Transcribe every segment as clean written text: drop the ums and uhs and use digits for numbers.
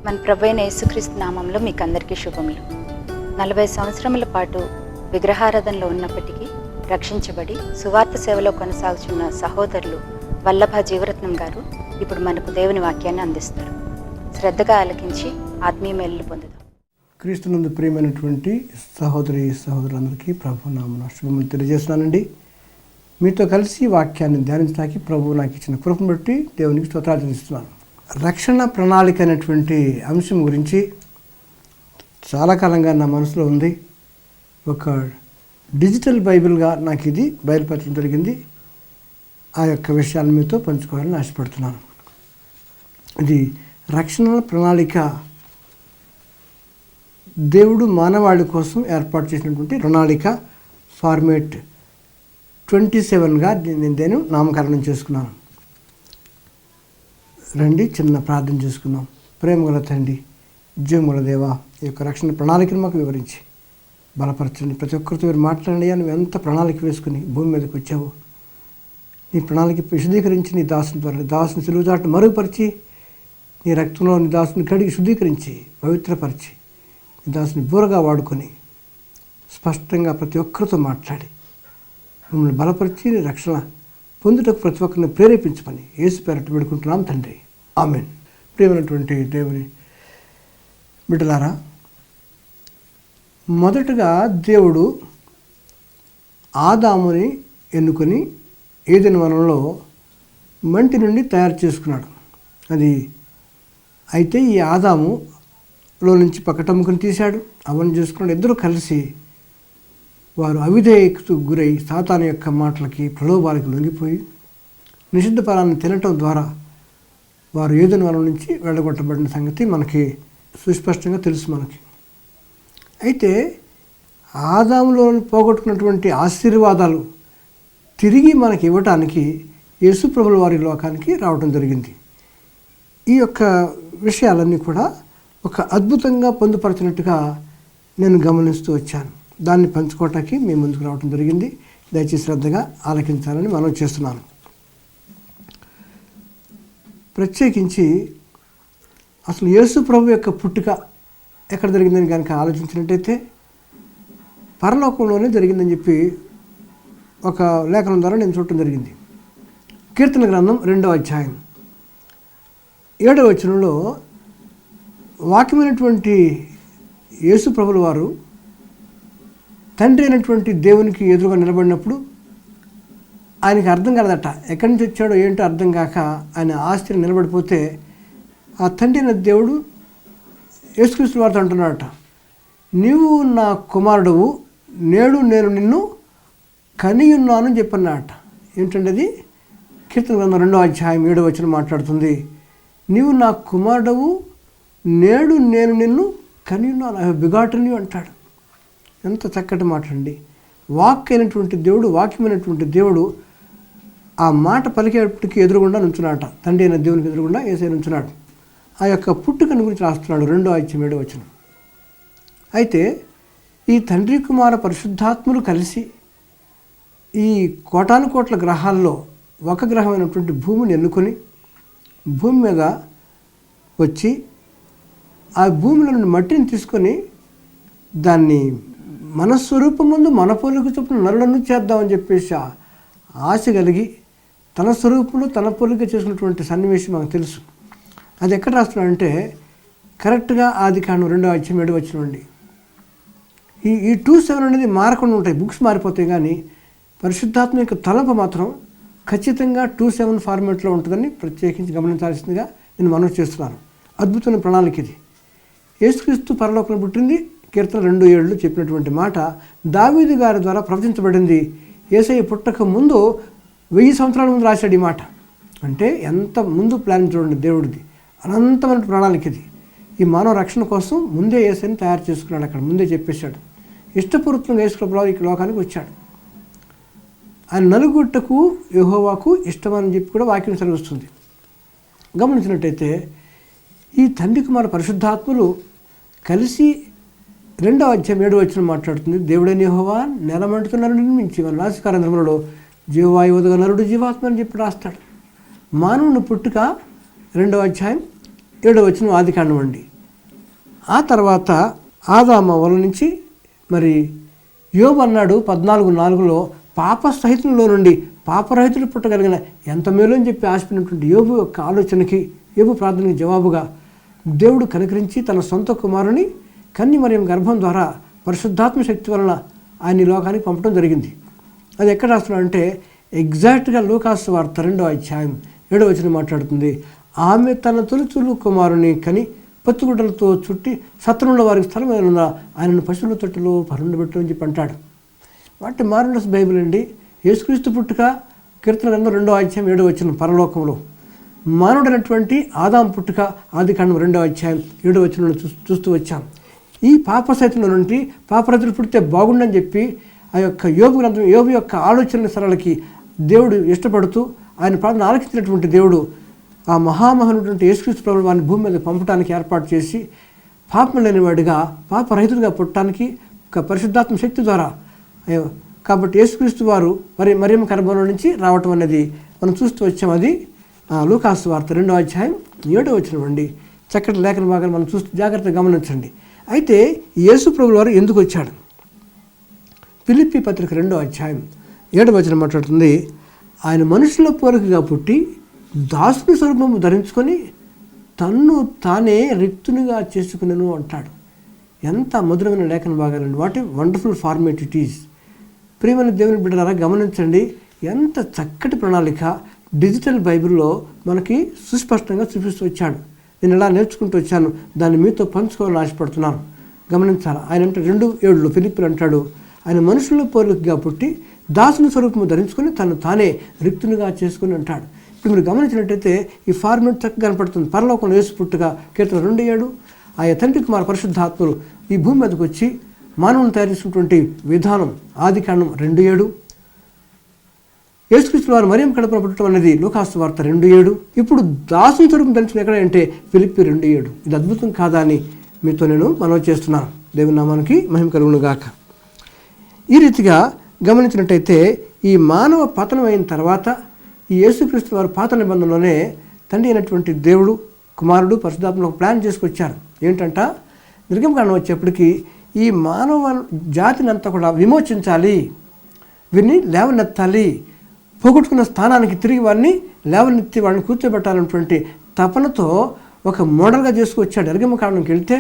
మన ప్రభువైన యేసుక్రీస్తు నామంలో మీకు అందరికీ శుభములు. 40 సంవత్సరముల పాటు విగ్రహారాధనలో ఉన్నప్పటికీ రక్షించబడి సువార్త సేవలో కొనసాగుతున్న సహోదరులు వల్లభ జీవరత్నం గారు ఇప్పుడు మనకు దేవుని వాక్యాన్ని అందిస్తారు. శ్రద్ధగా ఆలకించి ఆత్మీయ మేలులు పొందుదాం. క్రీస్తునందు ప్రియమైనటువంటి సహోదరులందరికీ ప్రభు నామమున శుభములు తెలియజేస్తున్నానండి. మీతో కలిసి వాక్యాన్ని ధ్యానించడానికి ప్రభువు నాకు ఇచ్చిన కృపను బట్టి దేవునికి స్తోత్రాలు చెల్లిస్తున్నాను. రక్షణ ప్రణాళిక అనేటువంటి అంశం గురించి చాలా కాలంగా నా మనసులో ఉంది. ఒక డిజిటల్ బైబిల్గా నాకు ఇది బయలుపరచడం జరిగింది. ఆ యొక్క విషయాలను మీతో పంచుకోవాలని ఆశపడుతున్నాను. ఇది రక్షణ ప్రణాళిక దేవుడు మానవాళి కోసం ఏర్పాటు చేసినటువంటి ప్రణాళిక ఫార్మేట్ 27గా నేను నామకరణం చేసుకున్నాను. రండి చిన్న ప్రార్థన చేసుకుందాం. ప్రేమగల తండ్రి, జీవముల దేవా, ఈ యొక్క రక్షణ ప్రణాళికను మాకు వివరించి బలపరచండి. ప్రతి ఒక్కరితో మీరు మాట్లాడండి. నువ్వు ఎంత ప్రణాళిక వేసుకుని భూమి మీదకి వచ్చావు, నీ ప్రణాళిక విశదీకరించి నీ దాసుని ద్వారా దాసుని సులువుదాటు మరుగుపరిచి నీ రక్తంలో నీ దాసుని కడిగి శుద్ధీకరించి పవిత్రపరిచి నీ దాసుని బూరగా వాడుకొని స్పష్టంగా ప్రతి ఒక్కరితో మాట్లాడి మమ్మల్ని బలపరిచి నీ రక్షణ పొందుటకు ప్రతి ఒక్కరిని ప్రేరేపించమని యేసు పేరట వేడుకుంటున్నాం తండ్రి, ఆమేన్. ప్రియమైనటువంటి దేవుని బిడ్డలారా, మొదటగా దేవుడు ఆదాముని ఎన్నుకొని ఏదెను వనంలో మంటి నుండి తయారు చేసుకున్నాడు. అది అయితే ఈ ఆదాములో నుంచి పక్కటమ్ముకుని తీశాడు, అవన్నీ చేసుకున్నాడు. ఇద్దరు కలిసి వారు అవిధేయతకు గురై సాతాను యొక్క మాటలకి ప్రలోభాలకు లొంగిపోయి నిషిద్ధ ఫలాన్ని తినటం ద్వారా వారు ఏదెను వనం నుంచి వెళ్ళగొట్టబడిన సంగతి మనకి సుస్పష్టంగా తెలుసు మనకి. అయితే ఆదాములో పోగొట్టుకున్నటువంటి ఆశీర్వాదాలు తిరిగి మనకి ఇవ్వటానికి యేసు ప్రభుల వారి లోకానికి రావడం జరిగింది. ఈ యొక్క విషయాలన్నీ కూడా ఒక అద్భుతంగా పొందుపరచినట్టుగా నేను గమనిస్తూ వచ్చాను. దాన్ని పంచుకోవటానికి మీ ముందుకు రావడం జరిగింది. దయచేసి శ్రద్ధగా ఆలకించాలని మనం చేస్తున్నాను. ప్రత్యేకించి అసలు యేసు ప్రభు యొక్క పుట్టుక ఎక్కడ జరిగిందని కనుక ఆలోచించినట్టయితే పరలోకంలోనే జరిగిందని చెప్పి ఒక లేఖనం ద్వారా నేను చూడటం జరిగింది. కీర్తన గ్రంథం 2వ అధ్యాయం 7వ వచనంలో వాక్యమైనటువంటి యేసు ప్రభుల వారు తండ్రి అయినటువంటి దేవునికి ఎదురుగా నిలబడినప్పుడు ఆయనకి అర్థం కాదట, ఎక్కడి నుంచి వచ్చాడో ఏంటో అర్థం కాక ఆయన ఆస్తిని నిలబడిపోతే ఆ తండ్రి అయిన దేవుడు యేసుక్రీస్తు వారితో అంటున్నాడట, నీవు నా కుమారుడవు, నేడు నేను నిన్ను కనియున్నాను అని చెప్పన్నాడట. ఏంటంటే అది కీర్తన గ్రంథం 2వ అధ్యాయం 7వ వచనం మాట్లాడుతుంది. నీవు నా కుమారుడవు, నేడు నేను నిన్ను కనియున్నాను, ఐ హావ్ బిగాటెన్ యు అంటాడు. ఎంత చక్కటి మాట అండి. వాక్యమైనటువంటి దేవుడు, వాక్యమైనటువంటి దేవుడు ఆ మాట పలికేపటికి ఎదురుగుండా నుంచున్నాడట. తండ్రి అయిన దేవునికి ఎదురుగుండా యేసయ్య నుంచున్నాడు. ఆ యొక్క పుట్టుకని గురించి రాస్తున్నాడు 2వ అధ్యాయం 7వ వచనం. అయితే ఈ తండ్రి కుమార పరిశుద్ధాత్ములు కలిసి ఈ కోటాను కోట్ల గ్రహాల్లో ఒక గ్రహమైనటువంటి భూమిని ఎన్నుకొని భూమి మీద వచ్చి ఆ భూమిలో నుండి మట్టిని తీసుకొని దాన్ని మన స్వరూపం ముందు మన పోలిక చొప్పున నరులను చేద్దామని చెప్పేసి ఆశ కలిగి తన స్వరూపంలో తన పోలిక చేసుకున్నటువంటి సన్నివేశం మనకు తెలుసు. అది ఎక్కడ రాస్తున్నాడంటే కరెక్ట్గా ఆదికాండం 2వ అధ్యాయం 7వ వచనం అండి. ఈ 2:7 అనేది మారకుండా ఉంటాయి, బుక్స్ మారిపోతాయి, కానీ పరిశుద్ధాత్మ యొక్క తలంపు మాత్రం ఖచ్చితంగా 2:7 ఫార్మేట్లో ఉంటుందని ప్రత్యేకించి గమనించాల్సిందిగా నేను మనవి చేస్తున్నాను. అద్భుతమైన ప్రణాళిక ఇది. యేసుక్రీస్తు పరలోకంలో పుట్టింది కీర్తన 2:7 చెప్పినటువంటి మాట దావీదు గారి ద్వారా ప్రవచించబడింది. యేసయ్య పుట్టక ముందు 1000 సంవత్సరాల ముందు రాశాడు ఈ మాట. అంటే ఎంత ముందు ప్లాన్ చూడండి దేవుడిది. అనంతమైన ప్రణాళిక ఇది. ఈ మానవ రక్షణ కోసం ముందే యేసయ్యని తయారు చేసుకున్నాడు. అక్కడ ముందే చెప్పేశాడు. ఇష్టపూర్వకంగా యేసుప్రభువు ఈ లోకానికి వచ్చాడు. ఆయన నలుగుట్టకు యెహోవాకు ఇష్టమని చెప్పి కూడా వాక్యం సెలవిస్తుంది. గమనించినట్టయితే ఈ తండ్రి కుమార పరిశుద్ధాత్ములు కలిసి 2వ అధ్యాయం 7వ వచనం మాట్లాడుతుంది. దేవుడైన యెహోవా నెలమంటుతున్న నిర్మించి మన నాసికారంధ్రములలో జీవవాయువుగా నరుడు జీవాత్మ అని చెప్పి రాస్తాడు. మానవుని పుట్టుక 2వ అధ్యాయం 7వ వచనం ఆదికాండం అండి. ఆ తర్వాత ఆదాము వల నుంచి మరి యోబు అన్నాడు 14:4 పాప సహితంలో నుండి పాపరహితులు పుట్టగలిగిన ఎంత మేలు అని చెప్పి ఆశపడినటువంటి యోబు యొక్క ఆలోచనకి, యోబు ప్రార్థనకి జవాబుగా దేవుడు కనికరించి తన సొంత కుమారుని కన్య మరియం గర్భం ద్వారా పరిశుద్ధాత్మ శక్తి వలన ఆయన ఈ లోకానికి పంపడం జరిగింది. అది ఎక్కడ రాస్తున్నాడంటే ఎగ్జాక్ట్గా లూకాసు వార్త 2వ అధ్యాయం 7వ వచనం మాట్లాడుతుంది. ఆమె తన తొలిచూలు కుమారుని కని పత్తిగుడ్డలతో చుట్టి సత్రంలో వారికి స్థలమైన ఆయనను పశువుల తొట్టులో పరుండబెట్టని చెప్పి అంటాడు. వాటి మారుండస్ బైబిల్ అండి. యేసుక్రీస్తు పుట్టుక కీర్తన గ్రంథం 2వ అధ్యాయం 7వ వచనం పరలోకంలో, మానవుడైనటువంటి ఆదాం పుట్టుక ఆదికాండం 2వ అధ్యాయం 7వ వచనంలో చూస్తూ వచ్చాం. ఈ పాప సైతంలో నుండి పాపరహితులు పుడితే బాగుండని చెప్పి ఆ యొక్క యోబు గ్రంథం, యోబు యొక్క ఆలోచన సరళకి దేవుడు ఇష్టపడుతూ ఆయన ప్రార్థన ఆలకించినటువంటి దేవుడు ఆ మహామహనుటువంటి యేసుక్రీస్తు ప్రభువు వారిని భూమి మీద పంపడానికి ఏర్పాటు చేసి పాపం లేనివాడిగా పాపరహితుడిగా పుట్టడానికి ఒక పరిశుద్ధాత్మ శక్తి ద్వారా, కాబట్టి యేసుక్రీస్తు వారు మరియమ్మ గర్భంలో నుంచి రావటం అనేది మనం చూస్తూ వచ్చాం. అది లూకాసు వార్త 2వ అధ్యాయం 7వ వచనం అండి. చక్కటి లేఖన భాగాన్ని మనం చూస్తూ జాగ్రత్తగా గమనించండి. అయితే యేసు ప్రభువు వారు ఎందుకు వచ్చాడు? ఫిలిప్పీ పత్రిక 2వ అధ్యాయం 7వ వచనం మాట్లాడుతుంది. ఆయన మనుషుల పోలికగా పుట్టి దాసుని స్వరూపము ధరించుకొని తన్ను తానే రిక్తునిగా చేసుకునేను అంటాడు. ఎంత మధురమైన లేఖన భాగాలండి. What a wonderful format it is. ప్రియమైన దేవుని బిడ్డలారా గమనించండి, ఎంత చక్కటి ప్రణాళిక డిజిటల్ బైబిల్లో మనకి సుస్పష్టంగా చూపిస్తూ వచ్చాడు. నేను ఎలా నేర్చుకుంటూ వచ్చాను, దాన్ని మీతో పంచుకోవాలని ఆశపడుతున్నాను. గమనించాలి. ఆయన అంటే 2:7 ఫిలిప్పీలు అంటాడు, ఆయన మనుషుల పోలికగా పుట్టి దాసుని స్వరూపము ధరించుకొని తను తానే రిక్తునిగా చేసుకుని అంటాడు. ఇప్పుడు మీరు గమనించినట్టయితే ఈ ఫార్మేట్ చక్కగా కనపడుతుంది. పరలోకంలో యేసు పుట్టుక కీర్తన 2:7, ఆ తండ్రి కుమార పరిశుద్ధాత్మలు ఈ భూమి మీదకి వచ్చి మానవుని తయారు చేసినటువంటి విధానం ఆదికాండం 2:7, యేసుక్రీస్తు వారు మరియమ్మ కడుపున పుట్టడం అనేది లూకాసు వార్త 2:7. ఇప్పుడు దాసుని స్వరూపం ధరించిన ఎక్కడ అంటే ఫిలిప్పీ 2:7. ఇది అద్భుతం కాదా అని మీతో నేను మనవి చేస్తున్నాను. దేవుని నామానికి మహిమ కలుగును గాక. ఈ రీతిగా గమనించినట్టయితే ఈ మానవ పతనం అయిన తర్వాత ఈ యేసుక్రీస్తు వారు పాత నిబంధనలోనే తండ్రి అయినటువంటి దేవుడు, కుమారుడు, పరిశుద్ధాత్మను ఒక ప్లాన్ చేసుకొచ్చారు. ఏంటంట, నిర్గమకాండం వచ్చేప్పటికి ఈ మానవ జాతిని అంతా కూడా విమోచించాలి, వీరిని లేవనెత్తాలి, పోగొట్టుకున్న స్థానానికి తిరిగి వారిని లేవనెత్తి వారిని కూర్చోబెట్టాలన్నటువంటి తపనతో ఒక మోడల్గా చేసుకొచ్చాడు. నిర్గమకాండంకి వెళ్తే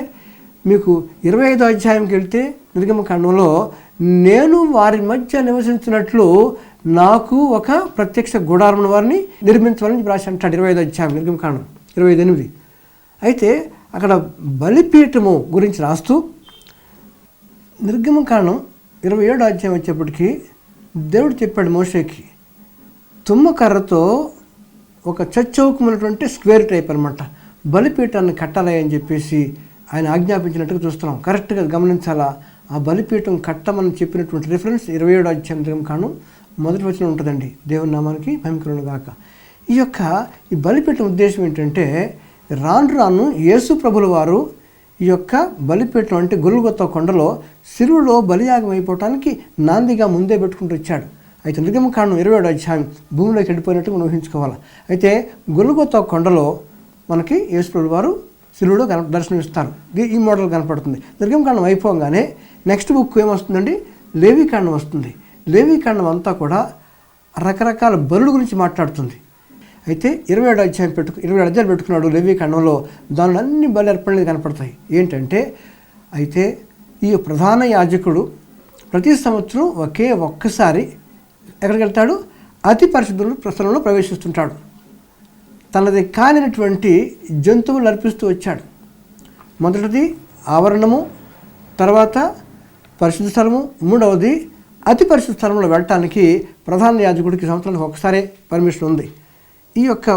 మీకు 25వ అధ్యాయంకి వెళ్తే నిర్గమకాండంలో నేను వారి మధ్య నివసించినట్లు నాకు ఒక ప్రత్యక్ష గుడారమును వారిని నిర్మించవాలని రాసి అంటాడు. 25వ అధ్యాయం నిర్గమకాండం 25:8. అయితే అక్కడ బలిపీఠము గురించి రాస్తూ నిర్గమకాండం 27వ అధ్యాయం వచ్చేప్పటికీ దేవుడు చెప్పాడు మోషేకి, తుమ్మకర్రతో ఒక చచ్చౌకమైనటువంటి స్క్వేర్ టైప్ అనమాట బలిపీఠాన్ని కట్టాలి అని చెప్పేసి ఆయన ఆజ్ఞాపించినట్టుగా చూస్తున్నాం. కరెక్ట్గా గమనించాలా. ఆ బలిపీఠం కట్టమని చెప్పినటువంటి రిఫరెన్స్ 27వ అధ్యాయం నిర్గమకాండం 1వ వచనం ఉంటుందండి. దేవుని నామానికి మహిమ కలుగును గాక. ఈ బలిపీఠం ఉద్దేశం ఏంటంటే రాను యేసు ప్రభుల వారు ఈ యొక్క బలిపీఠం అంటే గొల్గొతా కొండలో శిలువలో బలియాగం అయిపోవటానికి నాందిగా ముందే పెట్టుకుంటూ వచ్చాడు. అయితే నిర్గమకాండం 27వ అధ్యాయం భూమిలోకి వెళ్ళిపోయినట్టు మనం ఊహించుకోవాలి. అయితే గొల్గొతా కొండలో మనకి యేసు ప్రభుల వారు శిలువలో దర్శనమిస్తారు. ఈ మోడల్ కనపడుతుంది. నిర్గమకాండం అయిపోగానే నెక్స్ట్ బుక్ ఏమొస్తుందండి, లేవీకాండం వస్తుంది. లేవీకాండం అంతా కూడా రకరకాల బలుల గురించి మాట్లాడుతుంది. అయితే 27 అధ్యాయాలు పెట్టుకున్నాడు లేవీకాండంలో. దానిలో అన్ని బలి అర్పణలు కనపడతాయి. ఏంటంటే అయితే ఈ ప్రధాన యాజకుడు ప్రతి సంవత్సరం ఒక్కసారి ఎక్కడికి వెళ్తాడు, అతి పరిశుద్ధ స్థలంలో ప్రవేశిస్తుంటాడు. తనది కానినటువంటి జంతువులు అర్పిస్తూ వచ్చాడు. మొదటిది ఆవరణము, తర్వాత పరిశుద్ధ స్థలము, మూడవది అతి పరిశుద్ధ స్థలంలో వెళ్ళటానికి ప్రధాన యాజకుడికి సంవత్సరానికి ఒకసారి పర్మిషన్ ఉంది. ఈ యొక్క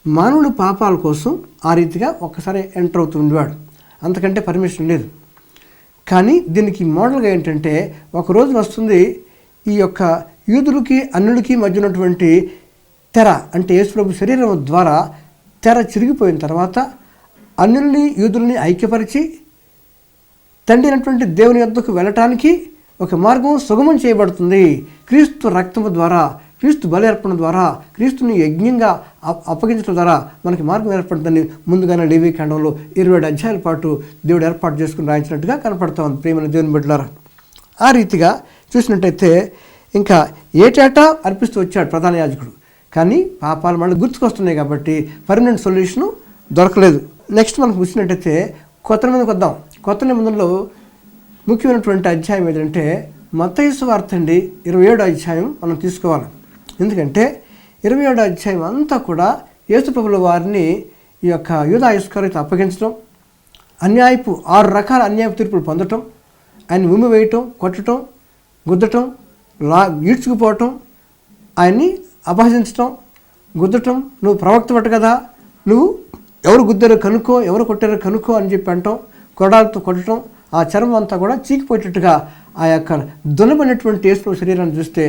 మానవుడి పాపాల కోసం ఆ రీతిగా ఒక్కసారి ఎంటర్ అవుతూ ఉండేవాడు, అంతకంటే పర్మిషన్ లేదు. కానీ దీనికి మోడల్గా ఏంటంటే ఒక రోజున వస్తుంది ఈ యొక్క యూదులకి అన్యులకి మధ్య ఉన్నటువంటి తెర, అంటే యేసు ప్రభు శరీరం ద్వారా తెర చిరిగిపోయిన తర్వాత అన్యుల్ని యూదుల్ని ఐక్యపరిచి తండ్రి అయినటువంటి దేవుని యొద్దకు వెళ్ళటానికి ఒక మార్గం సుగమం చేయబడుతుంది. క్రీస్తు రక్తము ద్వారా క్రీస్తు బలి అర్పణ ద్వారా, క్రీస్తుని యజ్ఞంగా అప్పగించడం ద్వారా మనకి మార్గం ఏర్పడుతుందని ముందుగానే లేవీ కాండంలో 27 అధ్యాయాల పాటు దేవుడు ఏర్పాటు చేసుకుని రాయించినట్టుగా కనపడతా ఉంది ప్రియమైన దేవుని బిడ్డలారా. ఆ రీతిగా చూసినట్టయితే ఇంకా ఏటేటా అర్పిస్తూ వచ్చాడు ప్రధాన యాజకుడు. కానీ పాపాలు మళ్ళీ గుర్తుకొస్తున్నాయి కాబట్టి పర్మనెంట్ సొల్యూషను దొరకలేదు. నెక్స్ట్ మనకు చూసినట్టయితే కొత్త నిబంధనకు వద్దాం. కొత్త నిబంధనలో ముఖ్యమైనటువంటి అధ్యాయం ఏంటంటే మత్తయి సువార్త అండి. 27వ అధ్యాయం మనం తీసుకోవాలి. ఎందుకంటే 27వ అధ్యాయం అంతా కూడా యేసు ప్రభుల వారిని ఈ యొక్క యూదా ఇస్కరియోతు అప్పగించడం, 6 రకాల అన్యాయపు తీర్పులు పొందటం, ఆయన్ని ఉమ్మి వేయటం, కొట్టడం, గుద్దటం, ఈడ్చుకుపోవటం, ఆయన్ని అపహసించటం, గుద్దటం, నువ్వు ప్రవక్తవట కదా, నువ్వు ఎవరు గుద్దారో కనుక్కో, ఎవరు కొట్టారో కనుక్కో అని చెప్పి అంటాం, కొడాలతో కొట్టడం, ఆ చర్మం అంతా కూడా చీకిపోయేటట్టుగా ఆ యొక్క దున్నబడినటువంటి యేసు శరీరాన్ని చూస్తే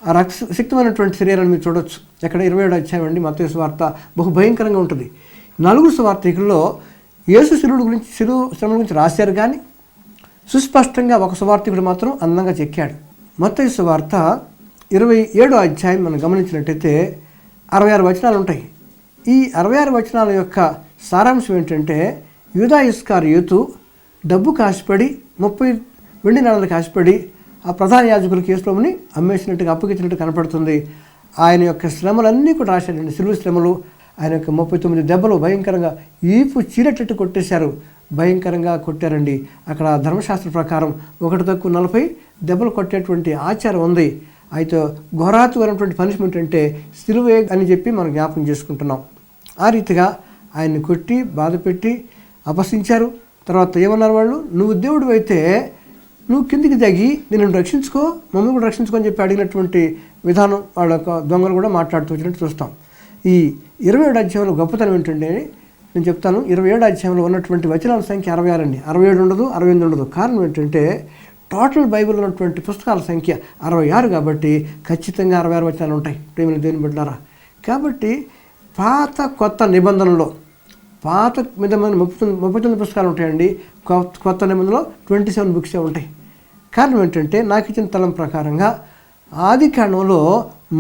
ఆ రక్తసిక్తమైనటువంటి శరీరాన్ని మీరు చూడొచ్చు. ఎక్కడ 27వ అధ్యాయం అండి మత్తయి సువార్త బహు భయంకరంగా ఉంటుంది. 4 సువార్తికుల్లో యేసు శిలువ శ్రమల గురించి రాశారు, కానీ సుస్పష్టంగా ఒక సువార్తికుడు మాత్రం అందంగా చెక్కాడు. మత్తయి సువార్త 27వ అధ్యాయం మనం గమనించినట్టయితే 66 వచనాలు ఉంటాయి. ఈ 66 వచనాల యొక్క సారాంశం ఏంటంటే యూదా ఇస్కరియోతు డబ్బు కాసిపడి 30 వెండి నాణాలకు ఆశపడి ఆ ప్రధాన యాజకులకు యేసు ప్రభువుని అమ్మేసినట్టుగా అప్పగించినట్టు కనపడుతుంది. ఆయన యొక్క శ్రమలన్నీ కూడా రాశాడండి. సిలువ శ్రమలు, ఆయన యొక్క 39 దెబ్బలు భయంకరంగా ఈపు చీరేటట్టు కొట్టేశారు, భయంకరంగా కొట్టారండి. అక్కడ ధర్మశాస్త్ర ప్రకారం 1 తక్కువ 40 దెబ్బలు కొట్టేటువంటి ఆచారం ఉంది. అయితే ఘోరాతువైనటువంటి పనిష్మెంట్ అంటే సిలువే అని చెప్పి మనం జ్ఞాపకం చేసుకుంటున్నాం. ఆ రీతిగా ఆయన్ని కొట్టి బాధపెట్టి అపహసించారు. తర్వాత ఏమన్నారు వాళ్ళు, నువ్వు దేవుడు అయితే నువ్వు కిందికి దిగి నిన్ను రక్షించుకో, మమ్మల్ని కూడా రక్షించుకో అని చెప్పి అడిగినటువంటి విధానం వాళ్ళ యొక్క దొంగలు కూడా మాట్లాడుతూ వచ్చినట్టు చూస్తాం. ఈ 27వ అధ్యాయంలో గొప్పతనం ఏంటంటే నేను చెప్తాను. 27వ అధ్యాయంలో ఉన్నటువంటి వచనాల సంఖ్య 66 అండి. 67 ఉండదు, 68 ఉండదు. కారణం ఏంటంటే టోటల్ బైబిల్ ఉన్నటువంటి పుస్తకాల సంఖ్య 66 కాబట్టి ఖచ్చితంగా 66 వచనాలు ఉంటాయి ప్రేమల దేవుని బిడ్డలారా. కాబట్టి పాత కొత్త నిబంధనలో పాత నిబంధన 39 పుస్తకాలు ఉంటాయండి. కొత్త నిబంధనలో 27 బుక్సే ఉంటాయి. కారణం ఏంటంటే నాకు ఇచ్చిన తలం ప్రకారంగా ఆది కాండంలో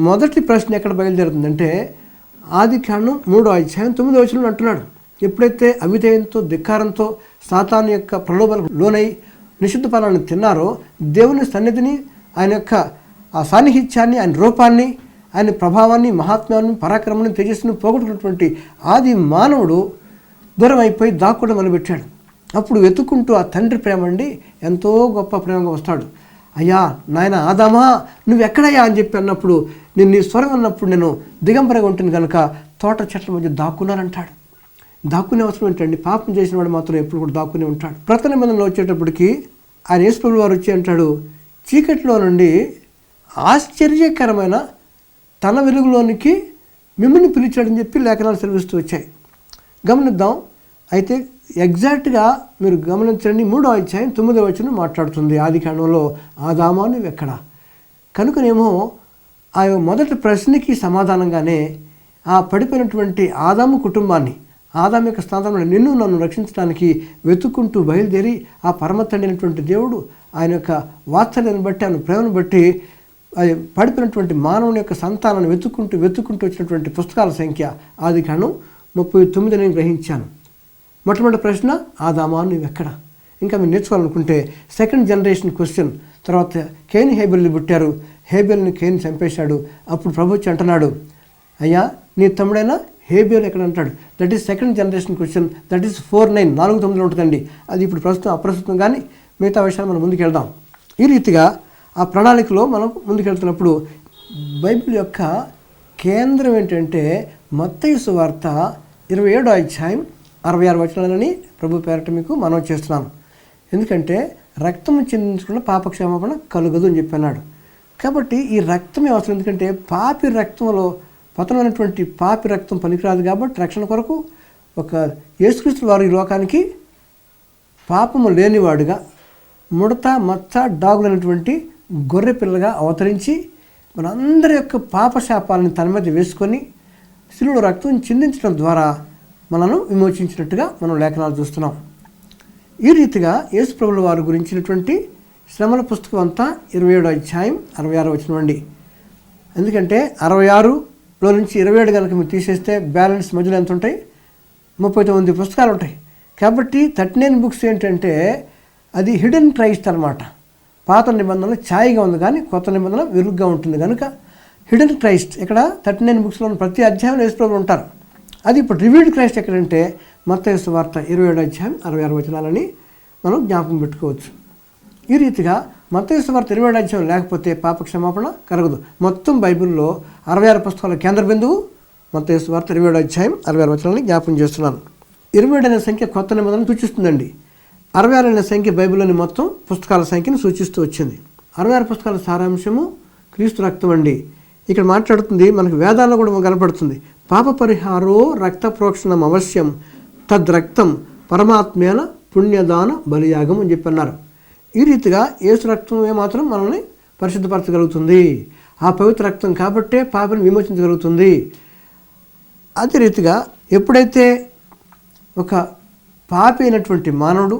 మొదటి ప్రశ్న ఎక్కడ బయలుదేరుతుందంటే ఆది కాండం 3వ అధ్యాయం 9వ వచనంలో అంటున్నాడు. ఎప్పుడైతే అవిధేయంతో ధిక్కారంతో సాతాను యొక్క ప్రలోభాలకు లోనై నిషిద్ధ ఫలాన్ని తిన్నారో దేవుని సన్నిధిని, ఆయన యొక్క ఆ సాన్నిహిత్యాన్ని, ఆయన రూపాన్ని, ఆయన ప్రభావాన్ని, మహాత్మ్యాన్ని, పరాక్రమాన్ని, తేజస్సును పోగొట్టుకున్నటువంటి ఆది మానవుడు దూరం అయిపోయి దాక్కోవడం మొదలుపెట్టాడు. అప్పుడు వెతుక్కుంటూ ఆ తండ్రి ప్రేమ అండి ఎంతో గొప్ప ప్రేమగా వస్తాడు. అయ్యా నాయన ఆదామా నువ్వు ఎక్కడయ్యా అని చెప్పి అన్నప్పుడు, నేను నీ స్వరం అన్నప్పుడు నేను దిగంబరగా ఉంటుంది కనుక తోట చెట్ల మధ్య దాక్కున్నానంటాడు. దాక్కునే అవసరం ఏంటండి? పాపం చేసిన వాడు మాత్రం ఎప్పుడు కూడా దాక్కునే ఉంటాడు. ప్రతి నిబంధనలో వచ్చేటప్పటికి ఆయన యేసు ప్రభువు వారు వచ్చి అంటాడు, చీకటిలో నుండి ఆశ్చర్యకరమైన తన వెలుగులోనికి మిమ్మల్ని పిలిచాడని చెప్పి లేఖనాలు సెలవిస్తూ వచ్చాయి. గమనిద్దాం. అయితే ఎగ్జాక్ట్గా మీరు గమనించండి, 3వ అధ్యాయం 9వ వచనం మాట్లాడుతుంది ఆది కాండంలో ఆదామా నువ్వు ఎక్కడ. కనుకనేమో ఆ మొదటి ప్రశ్నకి సమాధానంగానే ఆ పడిపోయినటువంటి ఆదాము కుటుంబాన్ని, ఆదాము యొక్క స్థానంలో నిన్ను నన్ను రక్షించడానికి వెతుక్కుంటూ బయలుదేరి ఆ పరమ తండ్రి అయినటువంటి దేవుడు ఆయన యొక్క వాత్సల్యాన్ని బట్టి, ఆయన ప్రేమను బట్టి పడిపోయినటువంటి మానవుని యొక్క సంతానాన్ని వెతుక్కుంటూ వచ్చినటువంటి పుస్తకాల సంఖ్య ఆది కాండం 39 నేను గ్రహించాను. మొట్టమొదటి ప్రశ్న ఆదామా నువ్వు ఎక్కడ. ఇంకా మీరు నేర్చుకోవాలనుకుంటే సెకండ్ జనరేషన్ క్వశ్చన్. తర్వాత కేని హేబెల్ని పుట్టారు, హేబెల్ని కేని చంపేశాడు. అప్పుడు ప్రభు వచ్చి అంటున్నాడు, అయ్యా నీ తమ్ముడైనా హేబెల్ ఎక్కడ అంటాడు. That is second generation question. That is 49 49 ఉంటుందండి. అది ఇప్పుడు ప్రస్తుతం అప్రస్తుతం, కానీ మిగతా విషయాలు మనం ముందుకెళ్దాం. ఈ రీతిగా ఆ ప్రణాళికలో మనం ముందుకెళ్తున్నప్పుడు బైబిల్ యొక్క కేంద్రం ఏంటంటే మత్తయి సువార్త 27వ అధ్యాయం 66 వచనాలని ప్రభు పేరట మీకు మనవి చేస్తున్నాను. ఎందుకంటే రక్తం చిందించకుండా పాపక్షమాపణ కలుగదు అని చెప్పన్నాడు. కాబట్టి ఈ రక్తమే అవసరం. ఎందుకంటే పాపి రక్తంలో పతనమైనటువంటి పాపి రక్తం పనికిరాదు. కాబట్టి రక్షణ కొరకు ఒక యేసుక్రీస్తు వారు ఈ లోకానికి పాపము లేనివాడుగా, ముడత మచ్చ డాగులైనటువంటి గొర్రె పిల్లగా అవతరించి మనందరి యొక్క పాపశాపాలను తన మీద వేసుకొని శిలువలో రక్తం చిందించడం ద్వారా మనను విమోచించినట్టుగా మనం లేఖనాలు చూస్తున్నాం. ఈ రీతిగా యేసు ప్రభువుల వారి గురించినటువంటి శ్రమల పుస్తకం అంతా 27వ అధ్యాయం 66వ వచనం అండి. ఎందుకంటే 66లో నుంచి 27 కనుక మీరు తీసేస్తే బ్యాలెన్స్ మధ్యలో ఎంత ఉంటాయి? 39 పుస్తకాలు ఉంటాయి. కాబట్టి 39 బుక్స్ ఏంటంటే అది హిడెన్ క్రైస్ట్ అనమాట. పాత నిబంధనలు ఛాయిగా ఉంది కానీ కొత్త నిబంధన వెలుగుగా ఉంటుంది కనుక హిడెన్ క్రైస్ట్ ఇక్కడ 39 బుక్స్లో ప్రతి అధ్యాయంలో యేసుప్రభువు ఉంటారు. అది ఇప్పుడు రివీల్డ్ క్రైస్ట్ ఎక్కడంటే మత్తయి సువార్త 27వ అధ్యాయం 66 వచనాలని మనం జ్ఞాపకం పెట్టుకోవచ్చు. ఈ రీతిగా మత్తయి సువార్త 27వ అధ్యాయం లేకపోతే పాప క్షమాపణ కలగదు. మొత్తం బైబిల్లో 66 పుస్తకాల కేంద్ర బిందువు మత్తయి సువార్త 27వ అధ్యాయం 66 వచనాలని జ్ఞాపకం చేస్తున్నాను. 27 అనే సంఖ్య కొత్త నిబంధనను సూచిస్తుందండి. 66 అనే సంఖ్య బైబిల్లోని మొత్తం పుస్తకాల సంఖ్యను సూచిస్తూ వచ్చింది. 66 పుస్తకాల సారాంశము క్రీస్తు రక్తం అండి. ఇక్కడ మాట్లాడుతుంది, మనకు వేదాల్లో కూడా కనపడుతుంది. పాప పరిహారో రక్త ప్రోక్షణం అవశ్యం తద్రక్తం పరమాత్మేన పుణ్యదాన బలియాగం అని చెప్పి అన్నారు. ఈ రీతిగా యేసు రక్తమే మాత్రం మనల్ని పరిశుద్ధపరచగలుగుతుంది. ఆ పవిత్ర రక్తం కాబట్టే పాపని విమోచించగలుగుతుంది. అదే రీతిగా ఎప్పుడైతే ఒక పాపి అయినటువంటి మానవుడు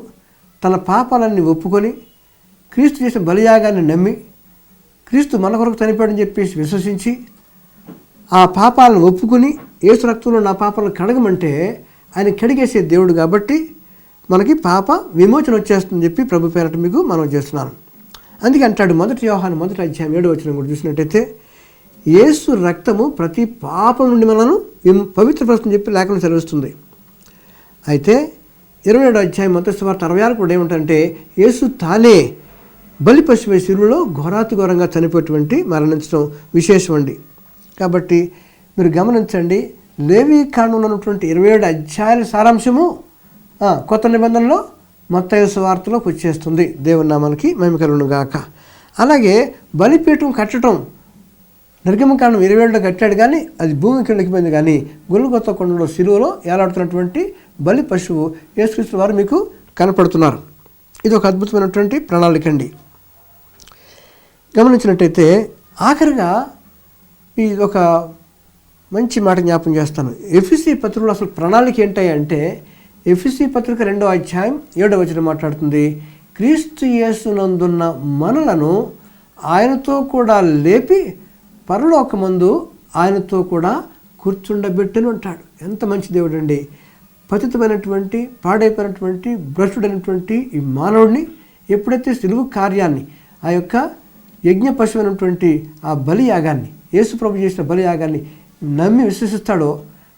తన పాపాలన్నీ ఒప్పుకొని క్రీస్తు చేసిన బలియాగాన్ని నమ్మి క్రీస్తు మన కొరకు చనిపోయాడని చెప్పేసి విశ్వసించి ఆ పాపాలను ఒప్పుకుని యేసు రక్తంలో నా పాపాలను కడగమంటే ఆయన కడిగేసే దేవుడు కాబట్టి మనకి పాప విమోచన వచ్చేస్తుందని చెప్పి ప్రభు పేరట మీకు మనం చేస్తున్నాను. అందుకే అంటాడు 1 యోహాను 1వ అధ్యాయం 7వ వచనం కూడా చూసినట్టయితే యేసు రక్తము ప్రతి పాపం నుండి మనను పవిత్రపరుస్తుందని చెప్పి లేఖనం సెలవిస్తుంది. అయితే 27వ అధ్యాయం మత్తయి సువార్త 66 కూడా ఏమిటంటే యేసు తానే బలి పశువై శిలువలో ఘోరాతి ఘోరంగా చనిపోయేటువంటి మరణించడం విశేషం అండి. కాబట్టి మీరు గమనించండి, లేవీ కాండంలో ఉన్నటువంటి 27 అధ్యాయాల సారాంశము కొత్త నిబంధనలో మత్తయి సువార్తలోకి వచ్చేస్తుంది. దేవుని నామానికి మహిమ కలుగును గాక. అలాగే బలిపీఠం కట్టడం నిర్గమకాండం 27లో కట్టాడు కానీ అది భూమికి వెళ్ళిపోయింది. కానీ గొల్గొతా కొండలో శిలువలో ఏలాడుతున్నటువంటి బలి పశువు యేసుక్రీస్తు వారు మీకు కనపడుతున్నారు. ఇది ఒక అద్భుతమైనటువంటి ప్రణాళిక అండి. గమనించినట్టయితే ఆఖరిగా ఈ ఒక మంచి మాట జ్ఞాపం చేస్తాను. ఎఫెసీ పత్రికలో అసలు ప్రణాళిక ఏంటంటే ఎఫెసీ పత్రిక 2వ అధ్యాయం 7వ వచనం మాట్లాడుతుంది, క్రీస్తు యేసునందున్న మనలను ఆయనతో కూడా లేపి పరలోకమందు ఆయనతో కూడా కూర్చుండబెట్టును అంటాడు. ఎంత మంచి దేవుడు అండి. పతితమైనటువంటి పాడైపోయినటువంటి భ్రష్టుడైనటువంటి ఈ మానవుడిని ఎప్పుడైతే సిలువు కార్యాన్ని ఆ యొక్క యజ్ఞ పశువైనటువంటి ఆ బలియాగాన్ని యేసు ప్రభు చేసిన బలియాగాన్ని నమ్మి విశ్వసిస్తాడో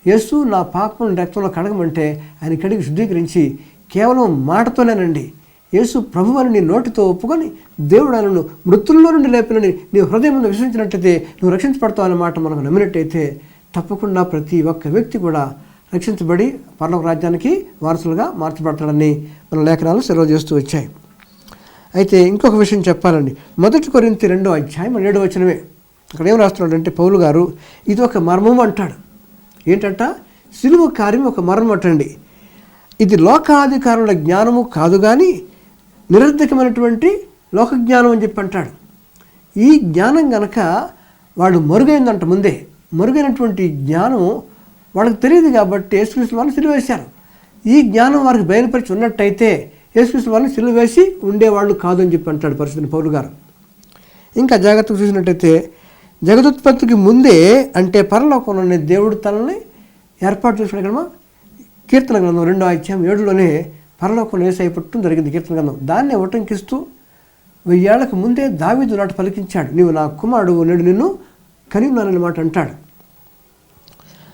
యేసు నా పాపం రక్తంలో కడగమంటే ఆయన కడిగి శుద్ధీకరించి కేవలం మాటతోనేనండి యేసు ప్రభువుని నీ నోటితో ఒప్పుకొని దేవుడు ఆయనను మృతుల్లో నుండి లేపినని నీ హృదయం ముందు విశ్వసించినట్టయితే నువ్వు రక్షించబడతావు అనే మాట మనకు నమ్మినట్టయితే తప్పకుండా ప్రతి ఒక్క వ్యక్తి కూడా రక్షించబడి పరలోక రాజ్యానికి వారసులుగా మార్చబడతాడని మన లేఖనాలు సెలవు చేస్తూ వచ్చాయి. అయితే ఇంకొక విషయం చెప్పాలండి. 1 కొరింథీ 2వ అధ్యాయం 7వ వచనమే అక్కడ ఏం రాస్తున్నాడంటే పౌలు గారు ఇది ఒక మర్మం అంటాడు. ఏంటంట? సిలువ కార్యం ఒక మర్మం అటండి. ఇది లోకాధికారుల జ్ఞానము కాదు కానీ నిరర్ధకమైనటువంటి లోకజ్ఞానం అని చెప్పి అంటాడు. ఈ జ్ఞానం గనక వాడు మరుగైందంట. ముందే మరుగైనటువంటి జ్ఞానం వాళ్ళకి తెలియదు కాబట్టి యేసుక్రీస్తు వారిని సిలువ వేశారు. ఈ జ్ఞానం వారికి బయలుపరిచి ఉన్నట్టయితే యేసుక్రీస్తు వారిని సిలువ వేసి ఉండేవాళ్ళు కాదు అని చెప్పి అంటాడు పరిశుద్ధ పౌలు గారు. ఇంకా జాగ్రత్తగా చూసినట్టయితే జగదుత్పత్తికి ముందే అంటే పరలోకంలోనే దేవుడు తనని ఏర్పాటు చేసుకునే కదా. కీర్తన గ్రంథం 2వ అధ్యాయం 7లోనే పరలోకంలో యేసయ్య పుట్టడం జరిగింది. కీర్తన గ్రంథం దాన్ని ఉటంకిస్తూ 1000 ఏళ్లకు ముందే దావీదు నాట పలికించాడు, నీవు నా కుమారుడు నేడు నిన్ను కనియున్నానని మాట అంటాడు.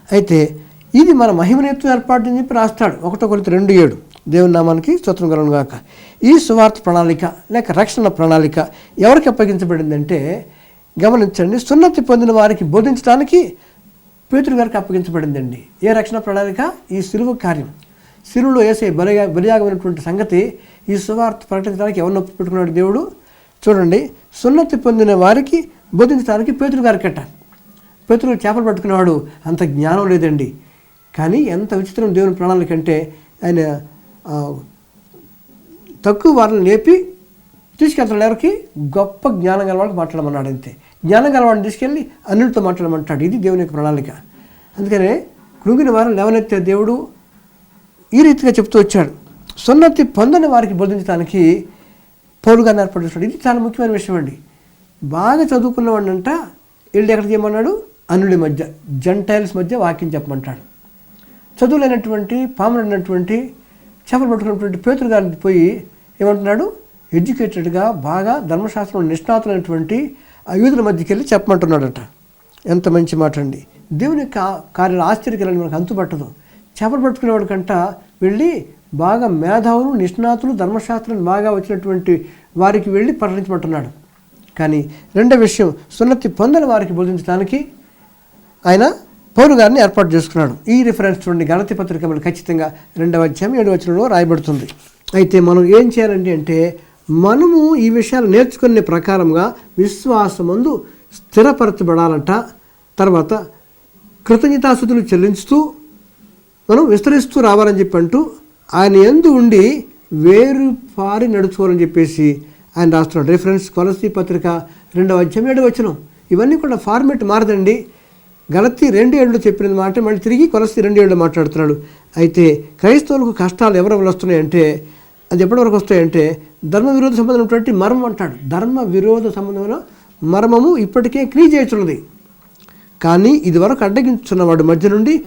అయితే ఇది మన మహిమనేత్తు ఏర్పాటు అని చెప్పి రాస్తాడు 1 కొరింథీ 2:7. దేవుని నామానికి స్తోత్రం కలుగును గాక. ఈ సువార్త ప్రణాళిక లేక రక్షణ ప్రణాళిక ఎవరికి అప్పగించబడిందంటే గమనించండి, సున్నతి పొందిన వారికి బోధించడానికి పేతురు గారికి అప్పగించబడిందండి. ఏ రక్షణ ప్రణాళిక? ఈ సిలువ కార్యం. సిలువలో యేసయ్య బలియాగమైనటువంటి సంగతి ఈ సువార్త ప్రకటించడానికి ఎవరిని పెట్టుకున్నాడు దేవుడు? చూడండి, సున్నతి పొందిన వారికి బోధించడానికి పేతురు గారికి కట్ట. పేతురు చేపలు పట్టుకునేవాడు, అంత జ్ఞానం లేదండి. కానీ ఎంత విచిత్రం దేవుని ప్రణాళిక అంటే ఆయన తక్కువ వారిని లేపి తీసుకెళ్తాడు ఎవరికి? గొప్ప జ్ఞానం గల వాళ్ళకి మాట్లాడమన్నాడు. అంతే, జ్ఞానం గల వాడిని తీసుకెళ్ళి అన్నిటితో మాట్లాడమంటాడు. ఇది దేవుని యొక్క ప్రణాళిక. అందుకనే కృంగిన వారిని లేవనెత్తే దేవుడు ఈ రీతిగా చెప్తూ వచ్చాడు. సున్నతి పొందని వారికి బోధించడానికి పౌలు గారిని ఏర్పాటు చేస్తాడు. ఇది చాలా ముఖ్యమైన విషయం అండి. బాగా చదువుకున్నవాడినంట వెళ్ళి ఎక్కడ చేయమన్నాడు? అన్యుడి మధ్య, జెంటైల్స్ మధ్య వాక్యం చెప్పమంటాడు. చదువులైనటువంటి పామరైనటువంటి చేపలు పట్టుకున్నటువంటి పేతురు గారిని పోయి ఏమంటున్నాడు? ఎడ్యుకేటెడ్గా బాగా ధర్మశాస్త్రంలో నిష్ణాతులైనటువంటి ఆ యూదుల మధ్యకి వెళ్ళి చెప్పమంటున్నాడట. ఎంత మంచి మాట అండి. దేవుని యొక్క కార్యాలు ఆశ్చర్యకరని మనకు అంతుపట్టదు. చేపలు పట్టుకునేవాడి కంట వెళ్ళి బాగా మేధావులు, నిష్ణాతులు, ధర్మశాస్త్రం బాగా వచ్చినటువంటి వారికి వెళ్ళి ప్రకటించమంటున్నాడు. కానీ రెండో విషయం, సున్నతి పొందని వారికి బోధించడానికి ఆయన పౌలు గారిని ఏర్పాటు చేసుకున్నాడు. ఈ రిఫరెన్స్ చూడండి, గలతీ పత్రిక మనకు ఖచ్చితంగా 2వ అధ్యాయం 7వ వచనంలో రాయబడుతుంది. అయితే మనం ఏం చేయాలండి అంటే, మనము ఈ విషయాలు నేర్చుకునే ప్రకారంగా విశ్వాసమందు స్థిరపరచబడాలంట. తర్వాత కృతజ్ఞతాస్తుతులు చెల్లించుతూ మనం విస్తరిస్తూ రావాలని చెప్పి అంటూ ఆయన యందు ఉండి వేరు పారి నడుచుకోవాలని చెప్పేసి ఆయన రాస్తున్నాడు. రిఫరెన్స్ కొలసీ పత్రిక 2వ అధ్యాయం 7వ వచనం. ఇవన్నీ కూడా ఫార్మేట్ మారదండి. గలతీ 2:7 చెప్పిన మాట మళ్ళీ తిరిగి కొలసీ 2:7 మాట్లాడుతున్నాడు. అయితే క్రైస్తవులకు కష్టాలు ఎవరి వల్ల వస్తున్నాయంటే, అది ఎప్పటి వరకు వస్తాయంటే, ధర్మ విరోధ సంబంధమైనటువంటి మర్మం అంటాడు. ధర్మ విరోధ సంబంధమైన మర్మము ఇప్పటికే క్రియ చేస్తున్నది. కానీ ఇది వరకు అడ్డగించున్నవాడు మధ్య నుండి